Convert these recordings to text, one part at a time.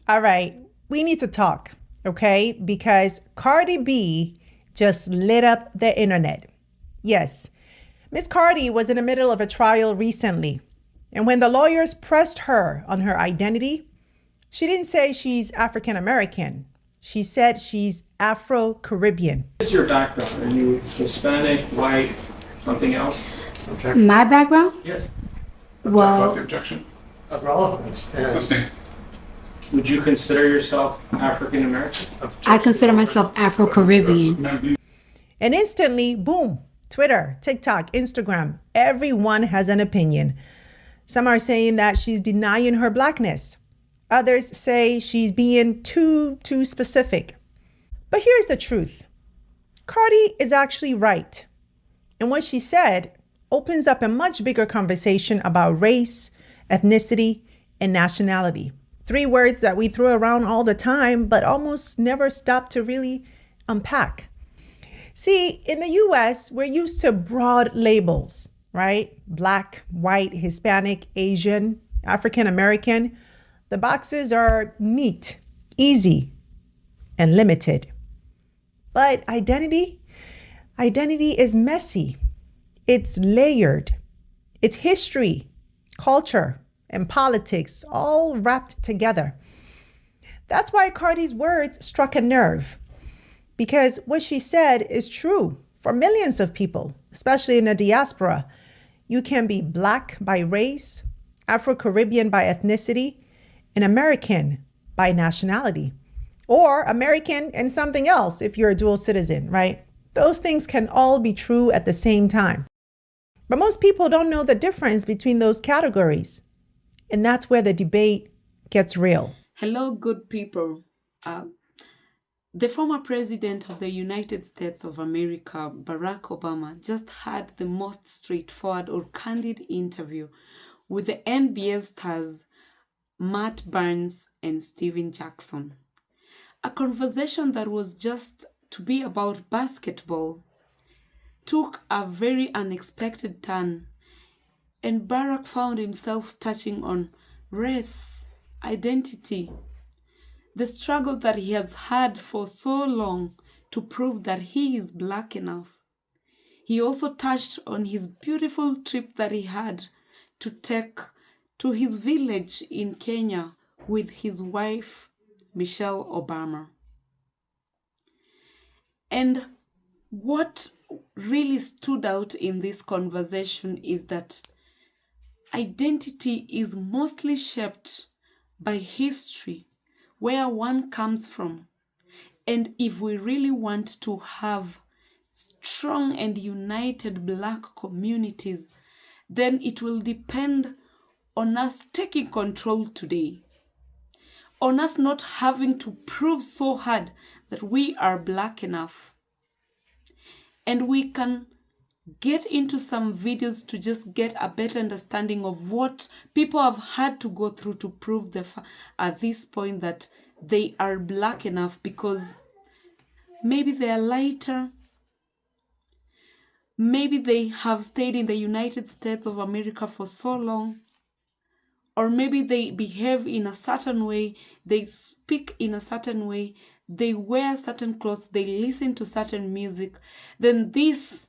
All right, we need to talk, okay? Because Cardi B just lit up the internet. Yes, Miss Cardi was in the middle of a trial recently. And when the lawyers pressed her on her identity, she didn't say she's African American. She said she's Afro-Caribbean. What is your background? Are you Hispanic, white, something else? My background? Yes. What's the Well, objection? Of relevance. Sustain. Would you consider yourself African American? I consider myself Afro-Caribbean. And instantly, boom, Twitter, TikTok, Instagram, everyone has an opinion. Some are saying that she's denying her blackness. Others say she's being too specific. But here's the truth. Cardi is actually right. And what she said opens up a much bigger conversation about race, ethnicity, and nationality. 3 words that we throw around all the time, but almost never stop to really unpack. See, in the US, we're used to broad labels, right? Black, white, Hispanic, Asian, African American. The boxes are neat, easy, and limited. But identity is messy. It's layered. It's history, culture, and politics all wrapped together. That's why Cardi's words struck a nerve, because what she said is true for millions of people, especially in the diaspora. You can be Black by race, Afro-Caribbean by ethnicity, and American by nationality, or American and something else if you're a dual citizen, right? Those things can all be true at the same time. But most people don't know the difference between those categories. And that's where the debate gets real. Hello, good people. The former president of the United States of America, Barack Obama, just had the most straightforward or candid interview with the NBA stars Matt Barnes and Steven Jackson. A conversation that was just to be about basketball took a very unexpected turn, and Barack found himself touching on race, identity, the struggle that he has had for so long to prove that he is Black enough. He also touched on his beautiful trip that he had to take to his village in Kenya with his wife, Michelle Obama. And what really stood out in this conversation is that identity is mostly shaped by history, where one comes from. And if we really want to have strong and united Black communities, then it will depend on us taking control today, on us not having to prove so hard that we are Black enough. And we can get into some videos to just get a better understanding of what people have had to go through to prove at this point that they are Black enough, because maybe they are lighter, maybe they have stayed in the United States of America for so long, or maybe they behave in a certain way, they speak in a certain way, they wear certain clothes, they listen to certain music, then these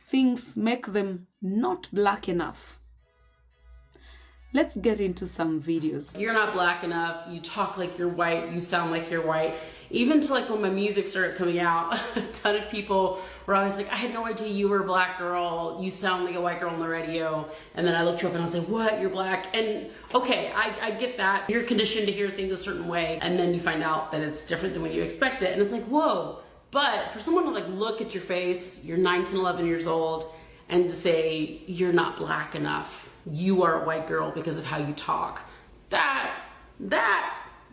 things make them not Black enough. Let's get into some videos. You're not Black enough, you talk like you're white, you sound like you're white. Even to like when my music started coming out, a ton of people were always like, I had no idea you were a Black girl, you sound like a white girl on the radio. And then I looked you up and I was like, what, you're Black? And okay, I get that. You're conditioned to hear things a certain way, and then you find out that it's different than when you expect it. And it's like, whoa. But for someone to like look at your face, you're 9, 10, 11 years old, and to say, you're not Black enough, you are a white girl because of how you talk,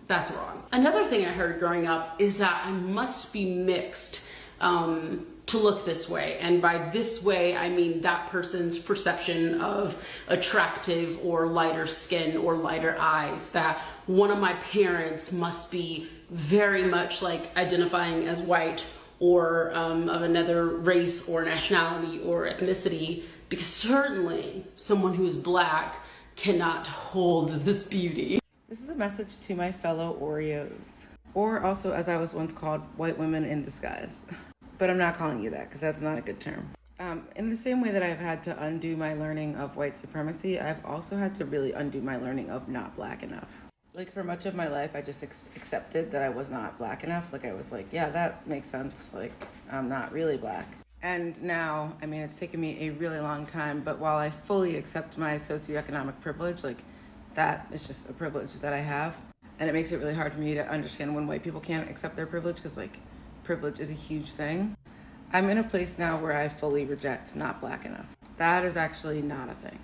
that's wrong. Another thing I heard growing up is that I must be mixed to look this way. And by this way, I mean that person's perception of attractive or lighter skin or lighter eyes, that one of my parents must be very much like identifying as white or of another race or nationality or ethnicity, because certainly someone who is Black cannot hold this beauty. This is a message to my fellow Oreos, or also, as I was once called, white women in disguise. But I'm not calling you that because that's not a good term. In the same way that I've had to undo my learning of white supremacy, I've also had to really undo my learning of not black enough. Like, for much of my life, I just accepted that I was not black enough. Like, I was like, yeah, that makes sense. Like, I'm not really black. And now, I mean, it's taken me a really long time, but while I fully accept my socioeconomic privilege, like, that is just a privilege that I have. And it makes it really hard for me to understand when white people can't accept their privilege, because, like, privilege is a huge thing. I'm in a place now where I fully reject not black enough. That is actually not a thing.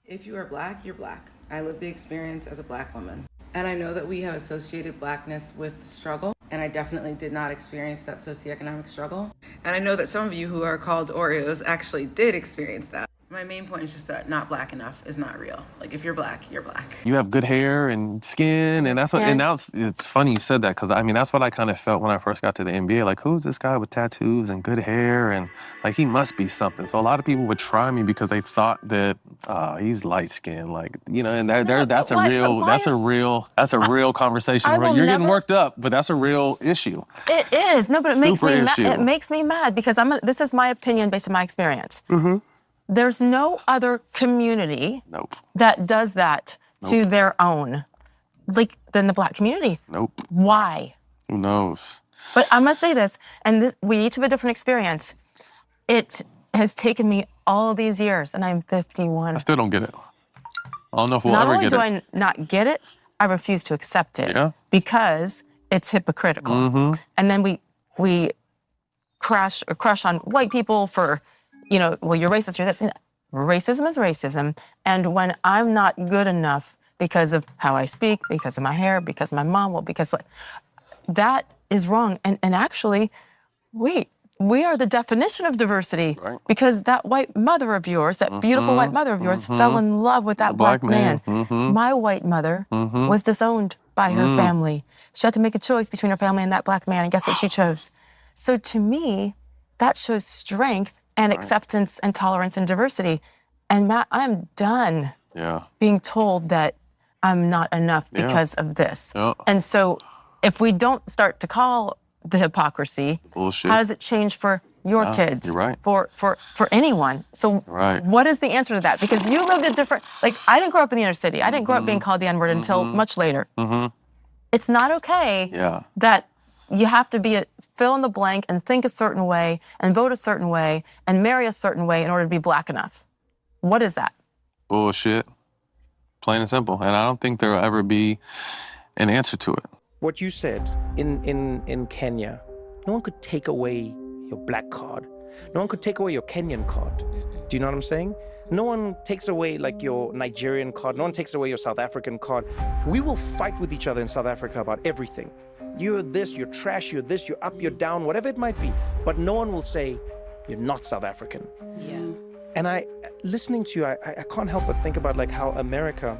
If you are black, you're black. I lived the experience as a black woman. And I know that we have associated blackness with struggle, and I definitely did not experience that socioeconomic struggle. And I know that some of you who are called Oreos actually did experience that. My main point is just that not black enough is not real. Like, if you're black, you're black. You have good hair and skin, and that's what. And now it's funny you said that, because I mean that's what I kind of felt when I first got to the NBA. Like, who's this guy with tattoos and good hair, and like he must be something. So a lot of people would try me because they thought that he's light skinned, like, you know. And that's a real conversation. You're getting worked up, but that's a real issue. It is. No, but it makes me mad. It makes me mad because this is my opinion based on my experience. Mm-hmm. There's no other community that does that to their own, like, than the black community. Nope. Why? Who knows? But I must say this, and we each have a different experience. It has taken me all these years, and I'm 51. I still don't get it. I don't know if we'll ever get it. Not only do I not get it, I refuse to accept it because it's hypocritical. Mm-hmm. And then we crush on white people for, you know, well, you're racist, you're that. Racism is racism. And when I'm not good enough because of how I speak, because of my hair, because of my mom, well, because that is wrong. And actually, we are the definition of diversity, because that white mother of yours, that beautiful white mother of yours, fell in love with that black man. Mm-hmm. My white mother was disowned by her family. She had to make a choice between her family and that black man, and guess what she chose? So to me, that shows strength and acceptance and tolerance and diversity. And Matt, I'm done being told that I'm not enough because of this. And so if we don't start to call the hypocrisy, bullshit, how does it change for your kids? You're right. For anyone. So what is the answer to that? Because you lived a different, like, I didn't grow up in the inner city. I didn't grow up being called the N-word until much later. Mm-hmm. It's not okay that you have to fill in the blank and think a certain way and vote a certain way and marry a certain way in order to be black enough. What is that? Bullshit. Plain and simple. And I don't think there will ever be an answer to it. What you said in Kenya, no one could take away your black card. No one could take away your Kenyan card. Do you know what I'm saying? No one takes away, like, your Nigerian card. No one takes away your South African card. We will fight with each other in South Africa about everything. You're this, you're trash, you're this, you're up, you're down, whatever it might be. But no one will say, you're not South African. Yeah. And listening to you, I can't help but think about, like, how America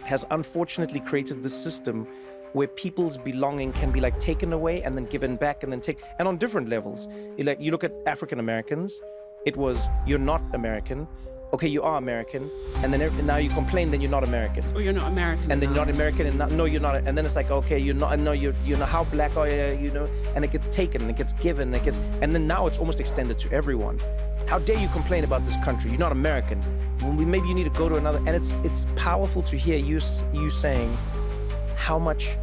has unfortunately created this system where people's belonging can be, like, taken away and then given back and then and on different levels. You look at African Americans, it was, you're not American. Okay, you are American, and then now you complain, then you're not American. Oh, you're not American. And then you're not American, and no, you're not. And then it's like, okay, you're not. No, you know, how black are you? You know, and it gets taken, and it gets given, and then now it's almost extended to everyone. How dare you complain about this country? You're not American. Maybe you need to go to another. And it's powerful to hear you saying how much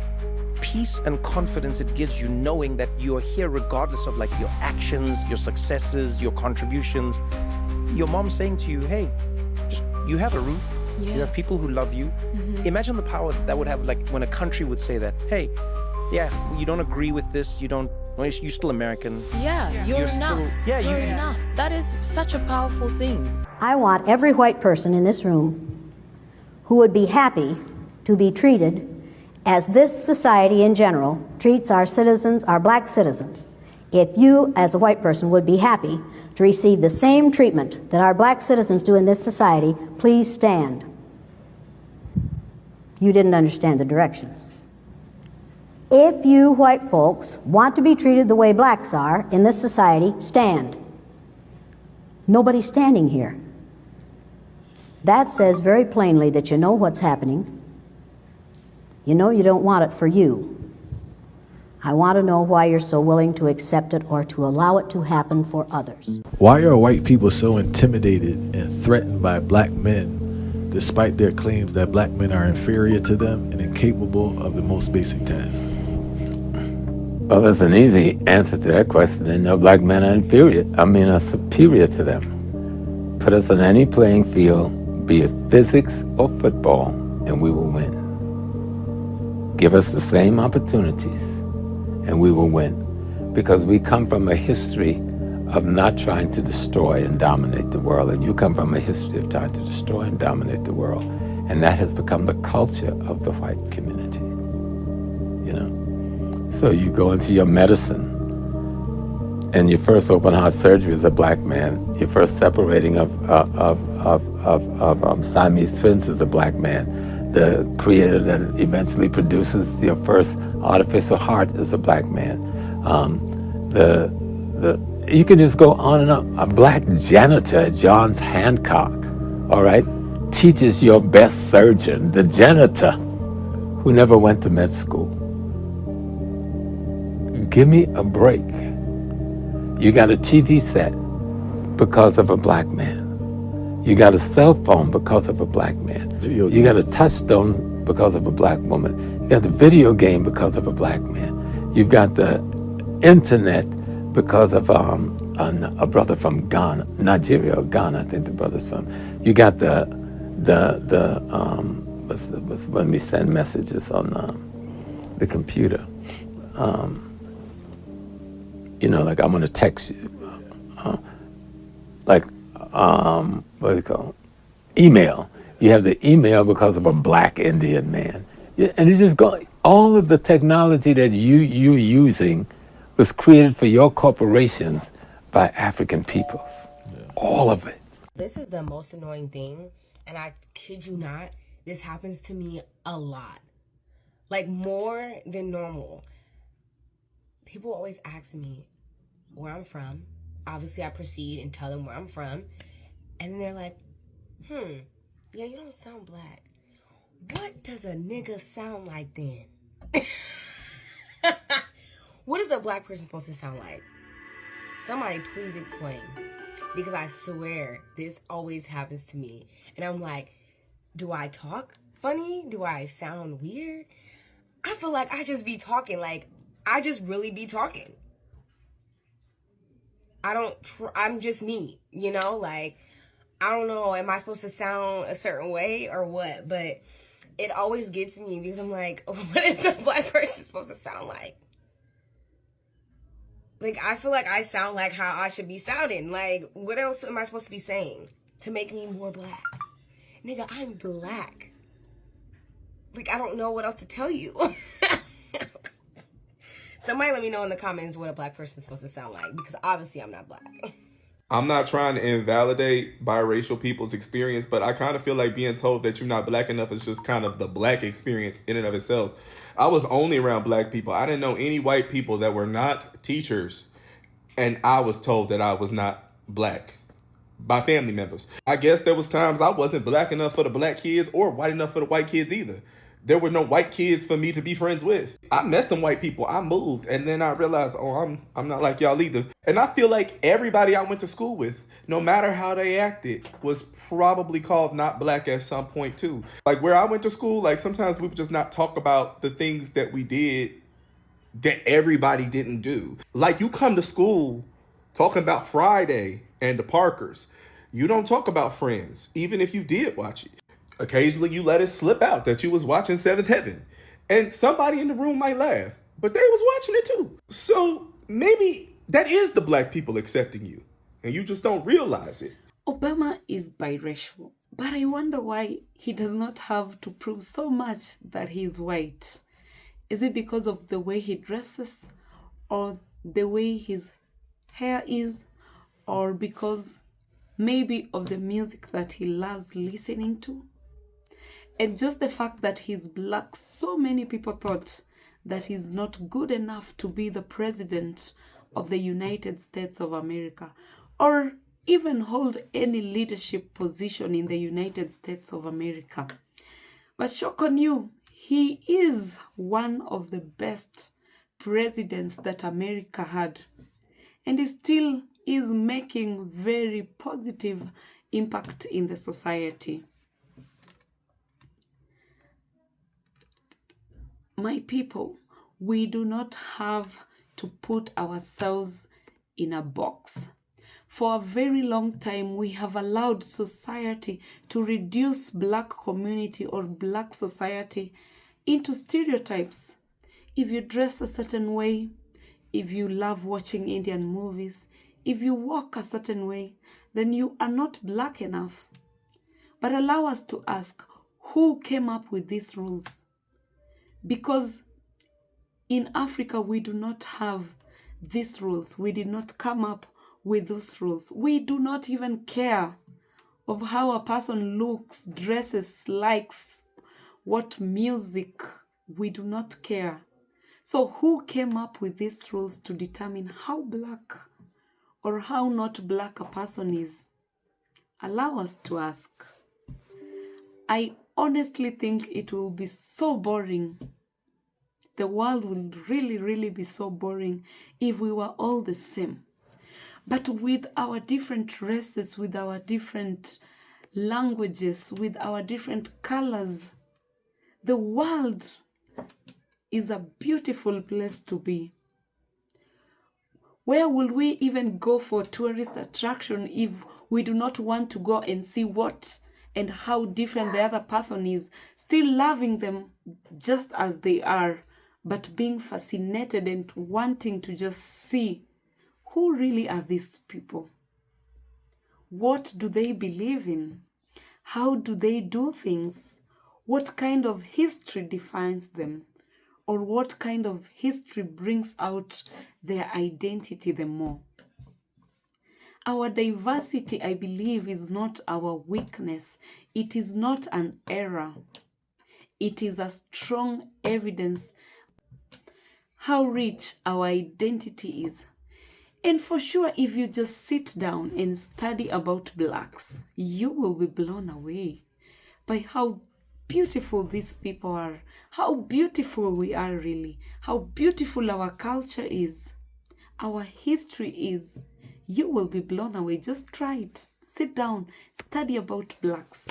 peace and confidence it gives you, knowing that you're here regardless of, like, your actions, your successes, your contributions. Your mom saying to you, hey, just, you have a roof, you have people who love you. Mm-hmm. Imagine the power that would have, like, when a country would say that, hey, yeah, you don't agree with this, you're still American. Yeah, you're enough. You're enough. That is such a powerful thing. I want every white person in this room who would be happy to be treated as this society in general treats our citizens, our black citizens. If you, as a white person, would be happy to receive the same treatment that our black citizens do in this society, please stand. You didn't understand the directions. If you white folks want to be treated the way blacks are in this society, stand. Nobody's standing here. That says very plainly that you know what's happening. You know you don't want it for you. I want to know why you're so willing to accept it or to allow it to happen for others. Why are white people so intimidated and threatened by black men, despite their claims that black men are inferior to them and incapable of the most basic tasks? Well, there's an easy answer to that question. They know black men are superior to them. Put us on any playing field, be it physics or football, and we will win. Give us the same opportunities, and we will win. Because we come from a history of not trying to destroy and dominate the world, and you come from a history of trying to destroy and dominate the world, and that has become the culture of the white community, you know? So you go into your medicine, and your first open heart surgery as a black man, your first separating of Siamese twins as a black man, the creator that eventually produces your first artificial heart is a black man. You can just go on and on. A black janitor at Johns Hancock, all right, teaches your best surgeon, the janitor, who never went to med school. Give me a break. You got a TV set because of a black man. You got a cell phone because of a black man. You got a touchstone because of a black woman. You got the video game because of a black man. You've got the internet because of a brother from Ghana, Nigeria or Ghana, I think the brother's from. You got when we send messages on the computer. You know, like I'm gonna text you, what do you call it? Email. You have the email because of a black Indian man. And it's just going, all of the technology that you're using was created for your corporations by African peoples. Yeah. All of it. This is the most annoying thing, and I kid you not, this happens to me a lot. Like more than normal. People always ask me where I'm from. Obviously, I proceed and tell them where I'm from. And then they're like, yeah, you don't sound black. What does a nigga sound like then? What is a black person supposed to sound like? Somebody please explain. Because I swear, this always happens to me. And I'm like, do I talk funny? Do I sound weird? I feel like I just be talking like, I just really be talking. I'm just me, you know? Like, I don't know, am I supposed to sound a certain way or what? But it always gets me because I'm like, what is a black person supposed to sound like? Like, I feel like I sound like how I should be sounding. Like, what else am I supposed to be saying to make me more black? Nigga, I'm black. Like, I don't know what else to tell you. Somebody let me know in the comments what a black person is supposed to sound like, because obviously I'm not black. I'm not trying to invalidate biracial people's experience, but I kind of feel like being told that you're not black enough is just kind of the black experience in and of itself. I was only around black people. I didn't know any white people that were not teachers, and I was told that I was not black by family members. I guess there was times I wasn't black enough for the black kids or white enough for the white kids either. There were no white kids for me to be friends with. I met some white people. I moved, and then I realized, I'm not like y'all either. And I feel like everybody I went to school with, no matter how they acted, was probably called not black at some point too. Like where I went to school, like sometimes we would just not talk about the things that we did that everybody didn't do. Like you come to school talking about Friday and the Parkers. You don't talk about Friends, even if you did watch it. Occasionally you let it slip out that you was watching Seventh Heaven. And somebody in the room might laugh, but they was watching it too. So maybe that is the black people accepting you, and you just don't realize it. Obama is biracial, but I wonder why he does not have to prove so much that he's white. Is it because of the way he dresses, or the way his hair is, or because maybe of the music that he loves listening to? And just the fact that he's black, so many people thought that he's not good enough to be the president of the United States of America, or even hold any leadership position in the United States of America. But shock on you, he is one of the best presidents that America had, and he still is making very positive impact in the society. My people, we do not have to put ourselves in a box. For a very long time, we have allowed society to reduce Black community or Black society into stereotypes. If you dress a certain way, if you love watching Indian movies, if you walk a certain way, then you are not Black enough. But allow us to ask, who came up with these rules? Because in Africa, we do not have these rules. We did not come up with those rules. We do not even care of how a person looks, dresses, likes, what music. We do not care. So who came up with these rules to determine how Black or how not Black a person is? Allow us to ask. I honestly think it will be so boring. The world will really, really be so boring if we were all the same. But with our different races, with our different languages, with our different colors, the world is a beautiful place to be. Where will we even go for tourist attraction if we do not want to go and see what and how different the other person is, still loving them just as they are, but being fascinated and wanting to just see who really are these people? What do they believe in? How do they do things? What kind of history defines them? Or what kind of history brings out their identity the more? Our diversity, I believe, is not our weakness. It is not an error. It is a strong evidence how rich our identity is. And for sure, if you just sit down and study about Blacks, you will be blown away by how beautiful these people are, how beautiful we are really, how beautiful our culture is, our history is. You will be blown away. Just try it. Sit down, study about Blacks,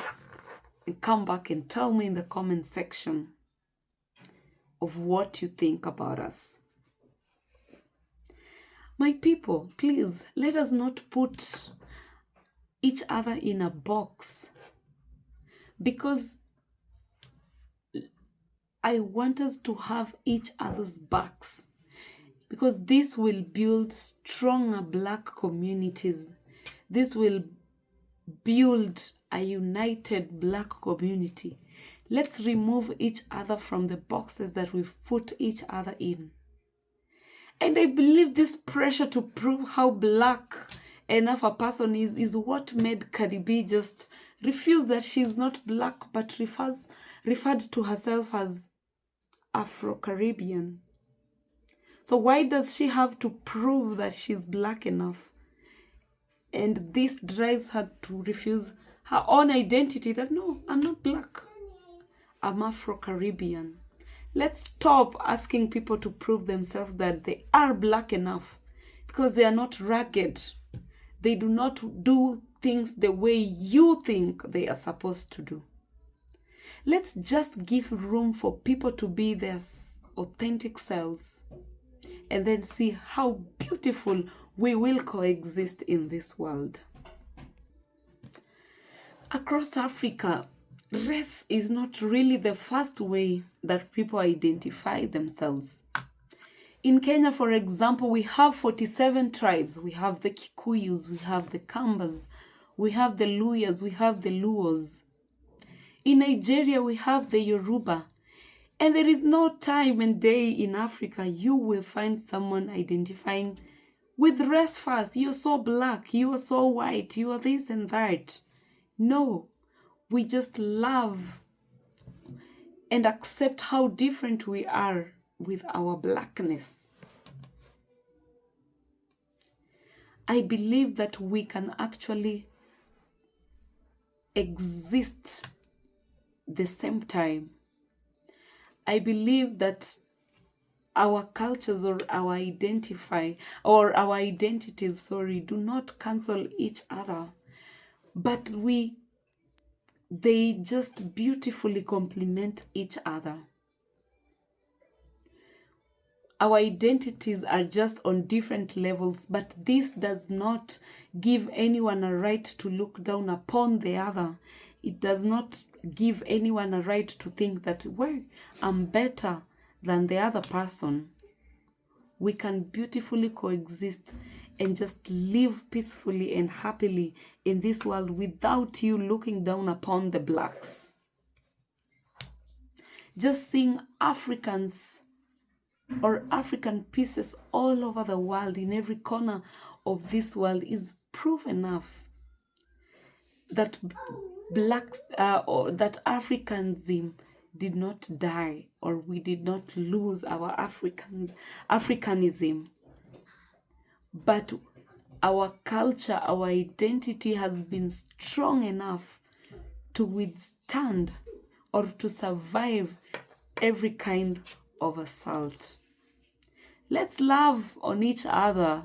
and come back and tell me in the comment section of what you think about us. My people, please, let us not put each other in a box, because I want us to have each other's backs, because this will build stronger Black communities. This will build a united Black community. Let's remove each other from the boxes that we've put each other in. And I believe this pressure to prove how Black enough a person is what made Cardi B just refuse that she's not Black, but referred to herself as Afro-Caribbean. So why does she have to prove that she's Black enough? And this drives her to refuse her own identity, that no, I'm not Black, I'm Afro-Caribbean. Let's stop asking people to prove themselves that they are Black enough, because they are not ragged. They do not do things the way you think they are supposed to do. Let's just give room for people to be their authentic selves, and then see how beautiful we will coexist in this world. Across Africa, race is not really the first way that people identify themselves. In Kenya, for example, we have 47 tribes. We have the Kikuyus, we have the Kambas, we have the Luyas, we have the Luos. In Nigeria, we have the Yoruba. And there is no time and day in Africa you will find someone identifying with race first. You're so Black, you are so white, you are this and that. No, we just love and accept how different we are with our Blackness. I believe that we can actually exist the same time. I believe that our cultures or our identities, do not cancel each other, but they just beautifully complement each other. Our identities are just on different levels, but this does not give anyone a right to look down upon the other. It does not give anyone a right to think that, well, I'm better than the other person. We can beautifully coexist and just live peacefully and happily in this world without you looking down upon the blacks. Just seeing Africans or African pieces all over the world, in every corner of this world, is proof enough that blacks or that Africanism did not die, or we did not lose our Africanism, but our culture, our identity has been strong enough to withstand or to survive every kind of assault. Let's love on each other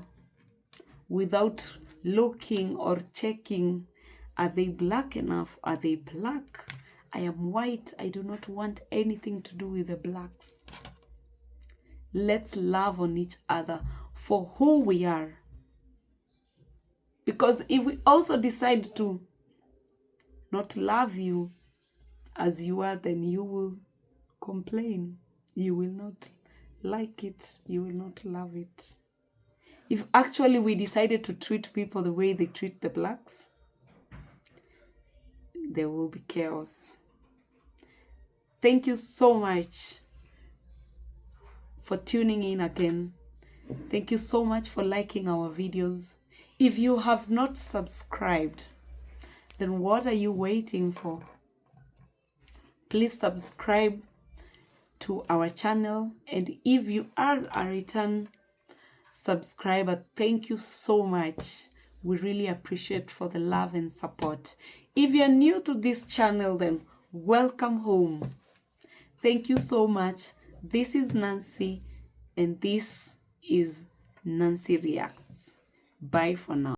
without looking or checking, are they black enough? Are they black? I am white. I do not want anything to do with the blacks. Let's love on each other for who we are. Because if we also decide to not love you as you are, then you will complain. You will not like it. You will not love it. If actually we decided to treat people the way they treat the blacks, there will be chaos. Thank you so much for tuning in again. Thank you so much for liking our videos. If you have not subscribed, then what are you waiting for? Please subscribe to our channel, and if you are a return subscriber, thank you so much. We really appreciate for the love and support. If you're new to this channel, then welcome home. Thank you so much. This is Nancy, and this is Nancy Reacts. Bye for now.